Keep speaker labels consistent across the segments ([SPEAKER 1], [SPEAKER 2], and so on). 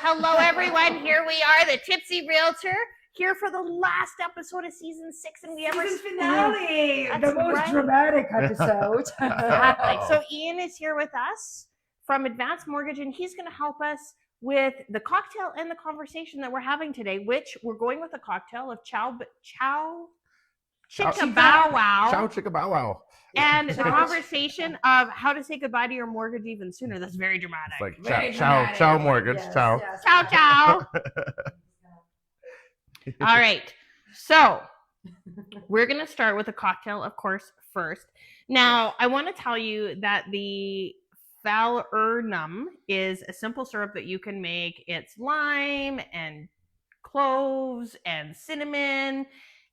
[SPEAKER 1] Hello, everyone. Here we are, the Tipsy Realtor, here for the last episode of season 6, and we have our
[SPEAKER 2] season finale,
[SPEAKER 1] That's
[SPEAKER 2] the most
[SPEAKER 1] right.
[SPEAKER 2] dramatic episode.
[SPEAKER 1] Exactly. So Ian is here with us from Advanced Mortgage, and he's going to help us with the cocktail and the conversation that we're having today, which we're going with a cocktail of Chow Chicka Bow Wow.
[SPEAKER 3] Chow Chicka Bow Wow.
[SPEAKER 1] And the conversation of how to say goodbye to your mortgage even sooner. That's very dramatic.
[SPEAKER 3] It's like chow mortgage,
[SPEAKER 2] Yes,
[SPEAKER 3] chow.
[SPEAKER 2] yes.
[SPEAKER 1] Ciao, ciao. All right. So we're going to start with a cocktail, of course, first. Now, I want to tell you that the Falernum is a simple syrup that you can make. It's lime and cloves and cinnamon,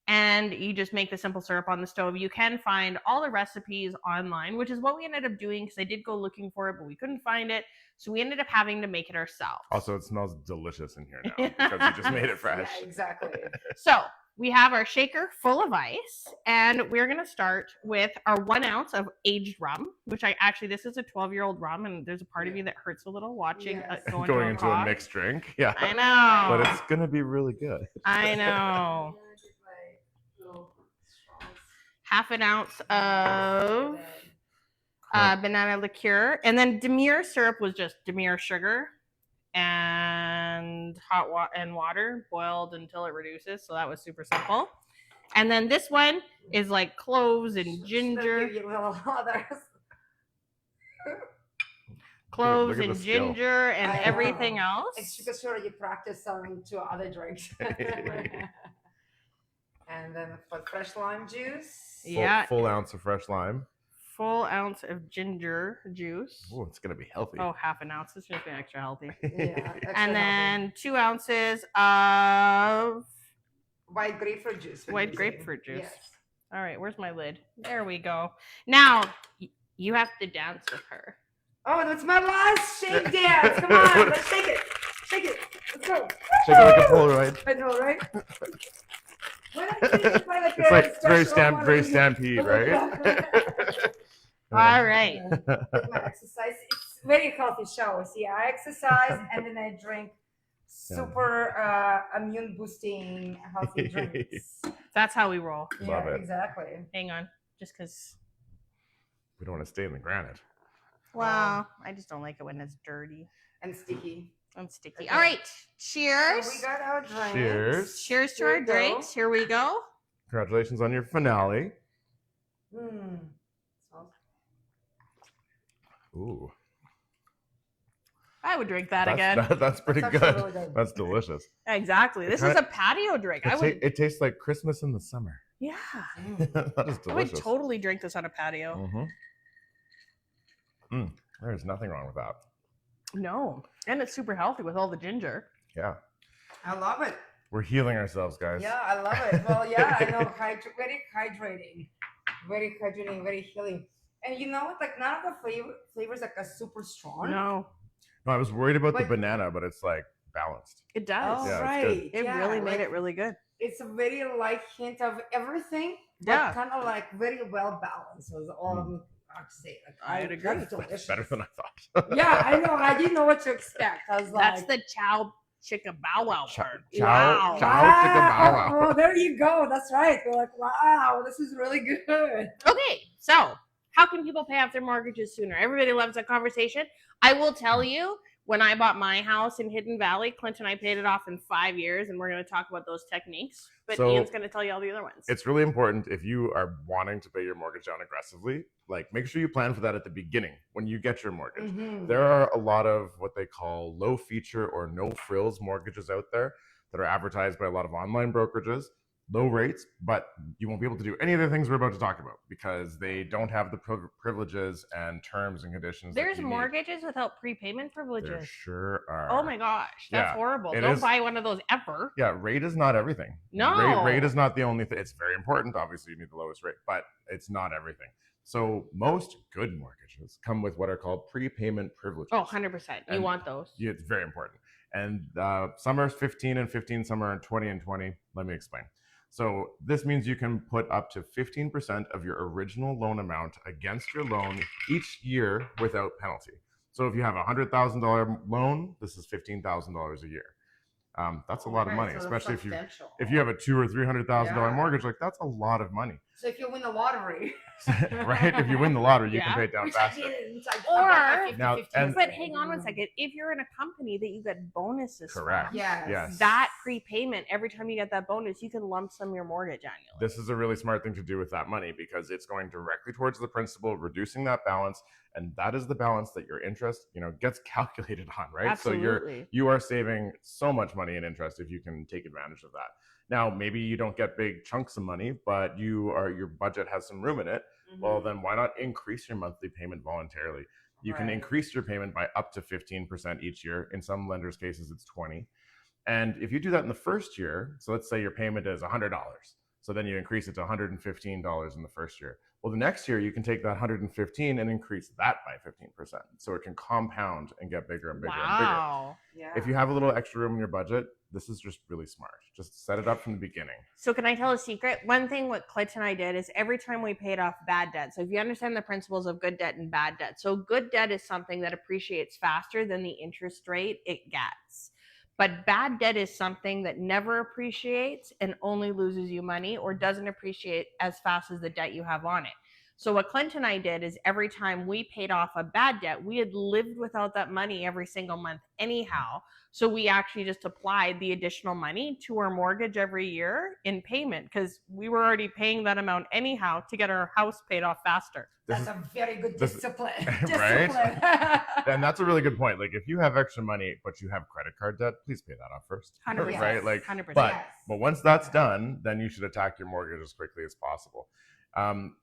[SPEAKER 1] and you just make the simple syrup on the stove. You can find all the recipes online, which is what we ended up doing because I did go looking for it, but we couldn't find it. So we ended up having to make it ourselves.
[SPEAKER 3] Also, it smells delicious in here now because you just made it fresh.
[SPEAKER 2] Yeah, exactly.
[SPEAKER 1] So we have our shaker full of ice, and we're going to start with our 1 ounce of aged rum, which this is a 12-year-old rum, and there's a part of you that hurts a little watching
[SPEAKER 2] Yes.
[SPEAKER 1] going
[SPEAKER 3] into a mixed drink. Yeah.
[SPEAKER 1] I know.
[SPEAKER 3] But it's going to be really good.
[SPEAKER 1] I know. Half an ounce of banana liqueur, and then Demure syrup was just Demure sugar and hot water boiled until it reduces. So that was super simple. And then this one is like cloves and ginger. Cloves and ginger and everything else.
[SPEAKER 2] It's because you practice selling to other drinks. And then for fresh lime juice.
[SPEAKER 3] Full ounce of fresh lime.
[SPEAKER 1] Full ounce of ginger juice.
[SPEAKER 3] Oh, it's going to be healthy.
[SPEAKER 1] Oh, half an ounce. It's just been extra healthy.
[SPEAKER 2] Yeah,
[SPEAKER 1] and then 2 ounces of
[SPEAKER 2] white grapefruit juice.
[SPEAKER 1] Yes. All right, where's my lid? There we go. Now, you have to dance with her.
[SPEAKER 2] Oh, that's my last shake dance. Come on, let's shake it. Shake it. Let's go.
[SPEAKER 3] Shake it like a Polaroid.
[SPEAKER 2] I know, right?
[SPEAKER 3] It's like very stampede, right?
[SPEAKER 1] All right.
[SPEAKER 2] My exercise. It's very healthy show. See, I exercise and then I drink super immune boosting healthy drinks.
[SPEAKER 1] That's how we roll.
[SPEAKER 3] Love it.
[SPEAKER 2] Exactly.
[SPEAKER 1] Hang on, just because.
[SPEAKER 3] We don't want to stay in the granite.
[SPEAKER 1] Well, I just don't like it when it's dirty
[SPEAKER 2] and sticky.
[SPEAKER 1] Okay. All right. Cheers.
[SPEAKER 2] So we got our drinks.
[SPEAKER 3] Cheers.
[SPEAKER 1] Cheers to our drinks. Here we go.
[SPEAKER 3] Congratulations on your finale. Ooh.
[SPEAKER 1] I would drink that again.
[SPEAKER 3] That's pretty good. Really good. That's delicious.
[SPEAKER 1] Exactly. This is a patio drink.
[SPEAKER 3] It tastes like Christmas in the summer.
[SPEAKER 1] Yeah.
[SPEAKER 3] That is delicious.
[SPEAKER 1] I would totally drink this on a patio.
[SPEAKER 3] There's nothing wrong with that.
[SPEAKER 1] No. And it's super healthy with all the ginger.
[SPEAKER 3] Yeah.
[SPEAKER 2] I love it.
[SPEAKER 3] We're healing ourselves, guys.
[SPEAKER 2] Yeah, I love it. Well, yeah, I know. Very hydrating. Very hydrating, very healing. And you know what? Like, none of the flavors like are super strong.
[SPEAKER 1] No,
[SPEAKER 3] I was worried about the banana, but it's like balanced.
[SPEAKER 1] It does.
[SPEAKER 2] Oh,
[SPEAKER 3] yeah,
[SPEAKER 2] right.
[SPEAKER 1] It really made it really good.
[SPEAKER 2] It's a very light hint of everything.
[SPEAKER 1] Yeah.
[SPEAKER 2] Kind of like very well balanced was all I have to say. Like,
[SPEAKER 1] I'd agree.
[SPEAKER 3] That's better than I thought.
[SPEAKER 2] Yeah, I know. I didn't know what to expect. I was like,
[SPEAKER 1] that's the Chow Chicka Bow Wow part.
[SPEAKER 3] Chow Chicka Bow Wow.
[SPEAKER 2] Oh, there you go. That's right. We're like, wow, this is really good.
[SPEAKER 1] Okay, so how can people pay off their mortgages sooner? Everybody loves that conversation. I will tell you, when I bought my house in Hidden Valley, Clint and I paid it off in 5 years, and we're going to talk about those techniques. But Ian's going to tell you all the other ones.
[SPEAKER 3] It's really important if you are wanting to pay your mortgage down aggressively, like make sure you plan for that at the beginning when you get your mortgage. There are a lot of what they call low feature or no frills mortgages out there that are advertised by a lot of online brokerages. low rates, but you won't be able to do any of the things we're about to talk about because they don't have the privileges and terms and conditions.
[SPEAKER 1] There's mortgages without prepayment privileges.
[SPEAKER 3] There sure are.
[SPEAKER 1] Oh my gosh, that's horrible. Don't buy one of those ever.
[SPEAKER 3] Yeah, rate is not everything.
[SPEAKER 1] No.
[SPEAKER 3] Rate is not the only thing. It's very important. Obviously, you need the lowest rate, but it's not everything. So most good mortgages come with what are called prepayment privileges.
[SPEAKER 1] Oh, 100%. You want those.
[SPEAKER 3] Yeah, it's very important. And some are 15 and 15, some are 20 and 20. Let me explain. So this means you can put up to 15% of your original loan amount against your loan each year without penalty. So if you have a $100,000 loan, this is $15,000 a year. That's a lot of money, especially if you have a $200,000 or $300,000 mortgage. Like that's a lot of money.
[SPEAKER 2] So if you win the lottery,
[SPEAKER 3] right? If you win the lottery, you can pay it down faster.
[SPEAKER 1] But hang on one second. If you're in a company that you get bonuses,
[SPEAKER 3] correct?
[SPEAKER 1] From, yes. That prepayment, every time you get that bonus, you can lump sum your mortgage annually.
[SPEAKER 3] This is a really smart thing to do with that money because it's going directly towards the principal, reducing that balance. And that is the balance that your interest, gets calculated on, right?
[SPEAKER 1] Absolutely.
[SPEAKER 3] So you are saving so much money in interest if you can take advantage of that. Now, maybe you don't get big chunks of money, but your budget has some room in it. Mm-hmm. Well, then why not increase your monthly payment voluntarily? You can increase your payment by up to 15% each year. In some lenders' cases, it's 20. And if you do that in the first year, so let's say your payment is $100. So then you increase it to $115 in the first year. Well, the next year you can take that $115 and increase that by 15%. So it can compound and get bigger and bigger and bigger. Yeah. If you have a little extra room in your budget, this is just really smart. Just set it up from the beginning.
[SPEAKER 1] So can I tell a secret? One thing what Clint and I did is every time we paid off bad debt. So if you understand the principles of good debt and bad debt. So good debt is something that appreciates faster than the interest rate it gets. But bad debt is something that never appreciates and only loses you money or doesn't appreciate as fast as the debt you have on it. So what Clint and I did is every time we paid off a bad debt, we had lived without that money every single month anyhow. So we actually just applied the additional money to our mortgage every year in payment because we were already paying that amount anyhow to get our house paid off faster.
[SPEAKER 2] That's a very good discipline.
[SPEAKER 3] Right? And that's a really good point. Like if you have extra money, but you have credit card debt, please pay that off first.
[SPEAKER 1] 100%.
[SPEAKER 3] Right? Like,
[SPEAKER 1] 100%.
[SPEAKER 3] But once that's done, then you should attack your mortgage as quickly as possible.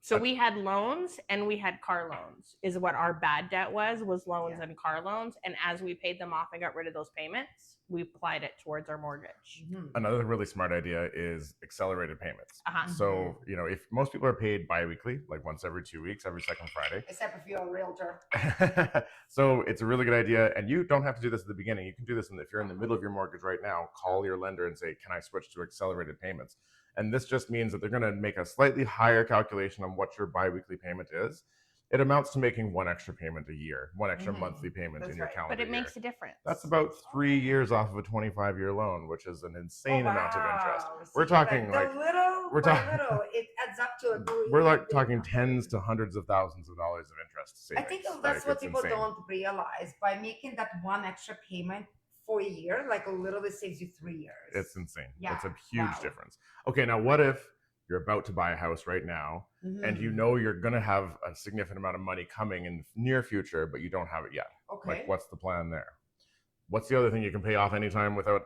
[SPEAKER 1] So we had loans and we had car loans is what our bad debt was loans and car loans. And as we paid them off and got rid of those payments, we applied it towards our mortgage.
[SPEAKER 3] Mm-hmm. Another really smart idea is accelerated payments.
[SPEAKER 1] Uh-huh.
[SPEAKER 3] So, if most people are paid bi-weekly, like once every 2 weeks, every second Friday.
[SPEAKER 2] Except if you're a realtor.
[SPEAKER 3] So it's a really good idea. And you don't have to do this at the beginning. You can do this if you're in the middle of your mortgage right now, call your lender and say, can I switch to accelerated payments? And this just means that they're going to make a slightly higher calculation on what your biweekly payment is. It amounts to making one extra payment a year, one extra monthly payment in your calendar
[SPEAKER 1] year. But it
[SPEAKER 3] year.
[SPEAKER 1] makes a difference.
[SPEAKER 3] That's about 3 years off of a 25-year loan, which is an insane amount of interest. We're talking
[SPEAKER 2] little, it adds up to
[SPEAKER 3] we're talking tens to hundreds of thousands of dollars of interest savings.
[SPEAKER 2] I think that's what people don't realize. By making that one extra payment for a year, literally saves you 3 years.
[SPEAKER 3] It's insane. Yeah. It's a huge difference. Okay, now what if you're about to buy a house right now and you're going to have a significant amount of money coming in the near future, but you don't have it yet?
[SPEAKER 2] Okay.
[SPEAKER 3] What's the plan there? What's the other thing you can pay off anytime without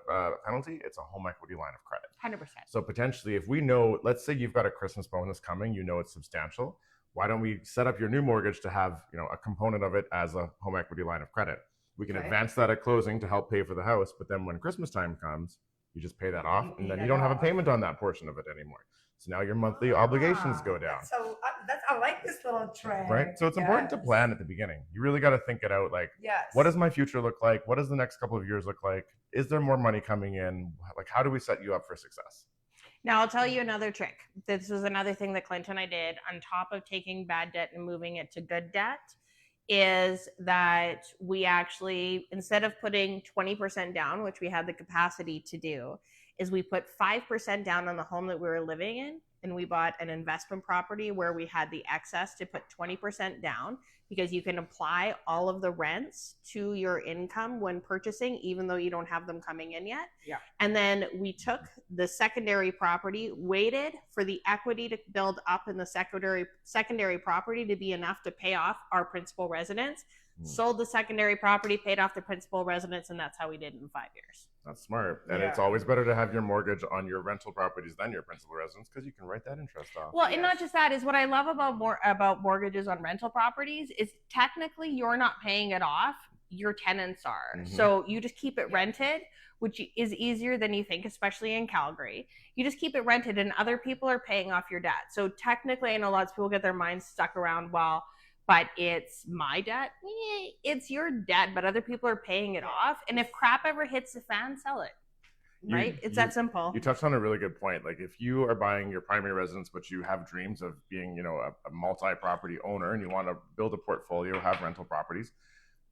[SPEAKER 3] penalty? It's a home equity line of credit.
[SPEAKER 1] 100%.
[SPEAKER 3] So potentially, if we know, let's say you've got a Christmas bonus coming, it's substantial. Why don't we set up your new mortgage to have, a component of it as a home equity line of credit? We can advance that at closing to help pay for the house, but then when Christmas time comes, you just pay that off, and then you don't have a payment on that portion of it anymore. So now your monthly obligations go down.
[SPEAKER 2] So I like this little trick.
[SPEAKER 3] Right? So it's important to plan at the beginning. You really got to think it out. What does my future look like? What does the next couple of years look like? Is there more money coming in? How do we set you up for success?
[SPEAKER 1] Now, I'll tell you another trick. This was another thing that Clint and I did on top of taking bad debt and moving it to good debt. Is that we actually, instead of putting 20% down, which we had the capacity to do, is we put 5% down on the home that we were living in, and we bought an investment property where we had the excess to put 20% down. because you can apply all of the rents to your income when purchasing, even though you don't have them coming in yet.
[SPEAKER 2] Yeah.
[SPEAKER 1] And then we took the secondary property, waited for the equity to build up in the secondary property to be enough to pay off our principal residence, sold the secondary property, paid off the principal residence, and that's how we did it in 5 years.
[SPEAKER 3] That's smart. And
[SPEAKER 2] Yeah.
[SPEAKER 3] it's always better to have your mortgage on your rental properties than your principal residence because you can write that interest off.
[SPEAKER 1] Well, and not just that, is what I love about mortgages on rental properties is technically you're not paying it off, your tenants are.
[SPEAKER 3] Mhm.
[SPEAKER 1] So you just keep it rented, which is easier than you think, especially in Calgary. You just keep it rented and other people are paying off your debt. So technically, I know lots of people get their minds stuck around, well, but it's my debt. It's your debt, but other people are paying it off. And if crap ever hits the fan, sell it. Right? It's that simple.
[SPEAKER 3] You touched on a really good point. Like if you are buying your primary residence, but you have dreams of being, a multi-property owner and you want to build a portfolio, have rental properties,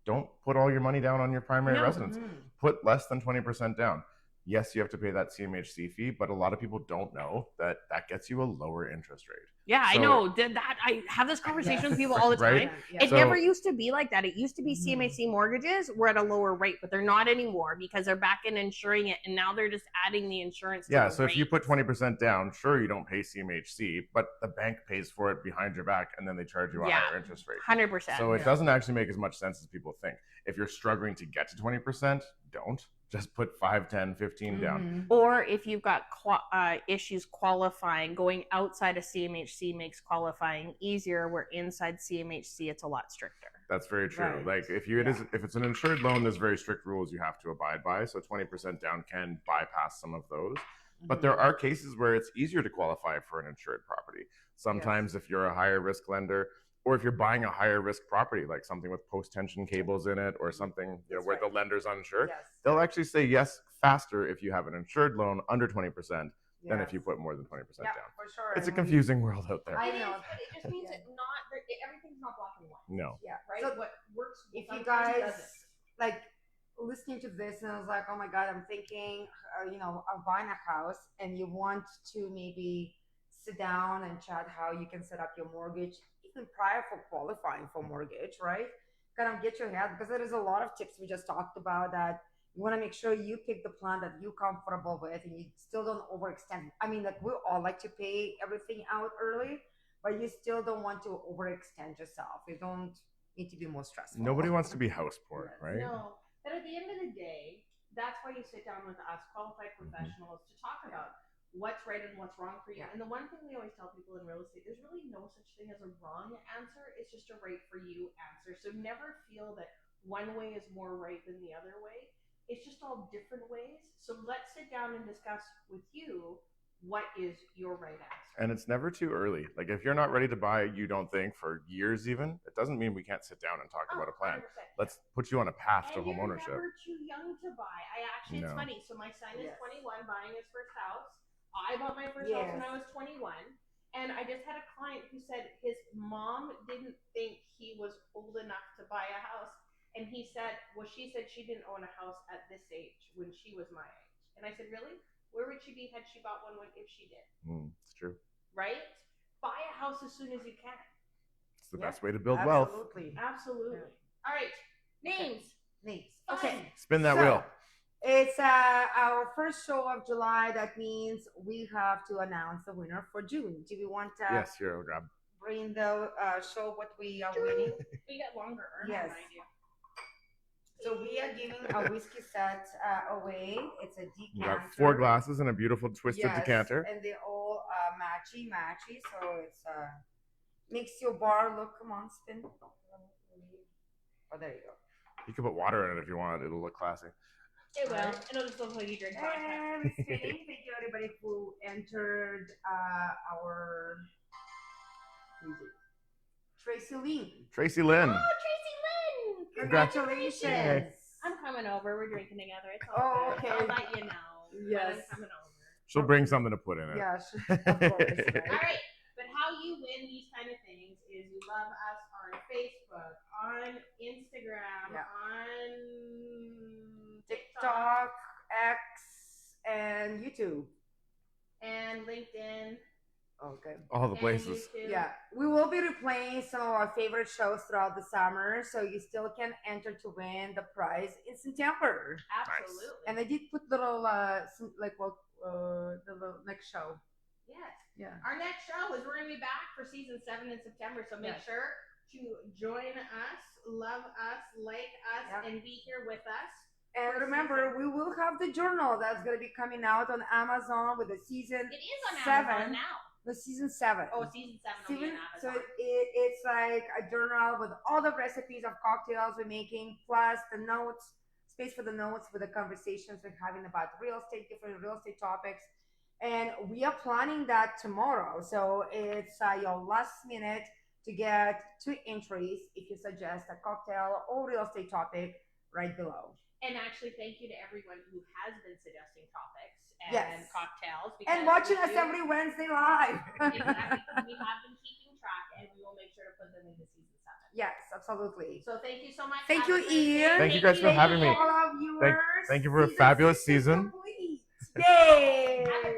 [SPEAKER 3] don't put all your money down on your primary residence. Put less than 20% down. Yes, you have to pay that CMHC fee, but a lot of people don't know that gets you a lower interest rate.
[SPEAKER 1] Yeah, I know. I have this conversation with people all the time.
[SPEAKER 3] Right?
[SPEAKER 1] It never used to be like that. It used to be CMHC mortgages were at a lower rate, but they're not anymore because they're back in insuring it, and now they're just adding the insurance to the
[SPEAKER 3] so
[SPEAKER 1] rate.
[SPEAKER 3] If you put 20% down, sure, you don't pay CMHC, but the bank pays for it behind your back, and then they charge you a higher interest rate.
[SPEAKER 1] 100%.
[SPEAKER 3] So it doesn't actually make as much sense as people think. If you're struggling to get to 20%, don't. Just put 5, 10, 15 down.
[SPEAKER 1] Or if you've got issues qualifying, going outside of CMHC makes qualifying easier, where inside CMHC it's a lot stricter.
[SPEAKER 3] That's very true.
[SPEAKER 2] Right.
[SPEAKER 3] Like if it's an insured loan, there's very strict rules you have to abide by. So 20% down can bypass some of those. But there are cases where it's easier to qualify for an insured property. Sometimes if you're a higher risk lender, or if you're buying a higher risk property, like something with post-tension cables in it, or something where the lender's uninsured, they'll actually say yes faster if you have an insured loan under 20% than if you put more than 20% down.
[SPEAKER 2] For sure.
[SPEAKER 3] It's a confusing world out there.
[SPEAKER 2] I know.
[SPEAKER 1] But it just means that everything's not black and white.
[SPEAKER 3] No.
[SPEAKER 2] Yeah.
[SPEAKER 1] Right?
[SPEAKER 2] So
[SPEAKER 1] what works
[SPEAKER 2] if you guys like listening to this and I was like, oh my God, I'm thinking, of buying a house, and you want to maybe sit down and chat how you can set up your mortgage even prior for qualifying for mortgage, right? Kind of get your head, because there is a lot of tips we just talked about that you want to make sure you pick the plan that you're comfortable with and you still don't overextend. I mean, like we all like to pay everything out early, but you still don't want to overextend yourself. You don't need to be more stressful.
[SPEAKER 3] Nobody wants to be house poor, right?
[SPEAKER 1] No, but at the end of the day, that's why you sit down with us, qualified professionals, to talk about what's right and what's wrong for you. And the one thing we always tell people in real estate, there's really no such thing as a wrong answer. It's just a right for you answer. So never feel that one way is more right than the other way. It's just all different ways. So let's sit down and discuss with you what is your right answer.
[SPEAKER 3] And it's never too early. Like if you're not ready to buy, you don't think, for years even, it doesn't mean we can't sit down and talk about a plan.
[SPEAKER 1] 100%.
[SPEAKER 3] Let's put you on a path to
[SPEAKER 1] And
[SPEAKER 3] homeownership.
[SPEAKER 1] you're never too young to buy. It's funny. So my son is 21, buying his first house. I bought my first house when I was 21. And I just had a client who said his mom didn't think he was old enough to buy a house. And he said, she said she didn't own a house at this age when she was my age. And I said, really? Where would she be had she bought one if she did?
[SPEAKER 3] It's true.
[SPEAKER 1] Right? Buy a house as soon as you can.
[SPEAKER 3] It's the best way to build wealth.
[SPEAKER 1] Absolutely. All right. Names.
[SPEAKER 2] Okay.
[SPEAKER 3] Spin that wheel.
[SPEAKER 2] It's our first show of July. That means we have to announce the winner for June. Do we want to
[SPEAKER 3] Yes, here, I'll grab.
[SPEAKER 2] bring the show what we are winning?
[SPEAKER 1] We get longer.
[SPEAKER 2] Yes. So we are giving a whiskey set away. It's a decanter.
[SPEAKER 3] We got 4 glasses and a beautiful twisted decanter.
[SPEAKER 2] And they all matchy. So it's makes your bar look. Come on, spin. Oh, there you go.
[SPEAKER 3] You can put water in it if you want. It'll look classy.
[SPEAKER 1] It will. It'll just look like you drink vodka.
[SPEAKER 2] And spinning. Thank you, everybody who entered our music. Tracy Lynn.
[SPEAKER 3] Tracy Lynn.
[SPEAKER 1] Oh, Tracy Lynn!
[SPEAKER 2] Congratulations.
[SPEAKER 3] Yay.
[SPEAKER 1] I'm coming over. We're drinking together. It's
[SPEAKER 2] Oh,
[SPEAKER 1] all good.
[SPEAKER 2] okay.
[SPEAKER 1] I'll let you know.
[SPEAKER 2] Yes.
[SPEAKER 1] When I'm coming over.
[SPEAKER 3] She'll bring something to put in it.
[SPEAKER 2] Yes, of course.
[SPEAKER 1] All right. But how you win these kind of things is you love us on Facebook, on Instagram, on
[SPEAKER 2] TikTok, X, and YouTube.
[SPEAKER 1] and LinkedIn.
[SPEAKER 2] Okay.
[SPEAKER 3] All the
[SPEAKER 1] And
[SPEAKER 3] places.
[SPEAKER 1] YouTube.
[SPEAKER 2] Yeah, we will be replaying some of our favorite shows throughout the summer, so you still can enter to win the prize in September.
[SPEAKER 1] Absolutely.
[SPEAKER 2] And I did put little some, like the little next show.
[SPEAKER 1] Yes.
[SPEAKER 2] Yeah.
[SPEAKER 1] Our next show is we're going to be back for season 7 in September. So make
[SPEAKER 2] Yes.
[SPEAKER 1] sure to join us, love us, like us,
[SPEAKER 2] Yep.
[SPEAKER 1] and be here with us.
[SPEAKER 2] And
[SPEAKER 1] for
[SPEAKER 2] remember,
[SPEAKER 1] season.
[SPEAKER 2] we will have the journal that's going to be coming out on Amazon with the season
[SPEAKER 1] It is on
[SPEAKER 2] 7.
[SPEAKER 1] Amazon now.
[SPEAKER 2] The season 7.
[SPEAKER 1] Oh, season 7 will be on
[SPEAKER 2] So
[SPEAKER 1] Amazon.
[SPEAKER 2] it's like a journal with all the recipes of cocktails we're making, plus the notes, space for the notes with the conversations we're having about real estate, different real estate topics. And we are planning that tomorrow. So it's your last minute to get 2 entries if you suggest a cocktail or real estate topic right below.
[SPEAKER 1] And actually, thank you to everyone who has been suggesting topics and
[SPEAKER 2] Yes.
[SPEAKER 1] cocktails.
[SPEAKER 2] And watching us every Wednesday live.
[SPEAKER 1] Exactly. We have been keeping track, and we will make sure to put them into season 7.
[SPEAKER 2] Yes, absolutely.
[SPEAKER 1] So thank you so much.
[SPEAKER 2] Thank
[SPEAKER 1] Have
[SPEAKER 2] you,
[SPEAKER 1] a great day.
[SPEAKER 2] Ian.
[SPEAKER 3] Thank you guys for having me.
[SPEAKER 2] All our viewers.
[SPEAKER 3] Thank you for a fabulous season.
[SPEAKER 2] Yay!
[SPEAKER 1] Have a